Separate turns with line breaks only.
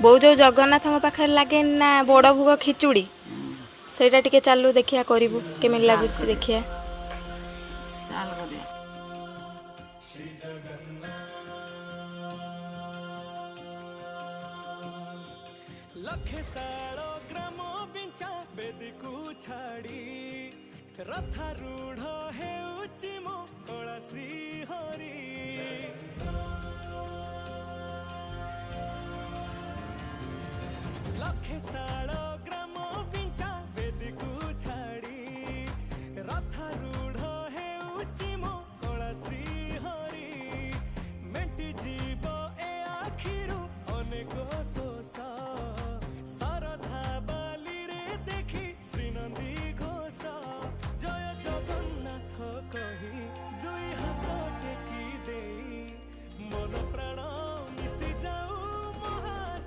बोउ जो जगन्नाथ पाखे लगे ना बड़ भोग खिचुड़ी सेटा टिके चालू देखिया करिवु केमे लागुछि देखिया
चाल करिया
लखे सालो ग्राम बिंचा बेदीकू छाड़ी रथारूढ़ हेउची मो कला श्री हरि लखे सालो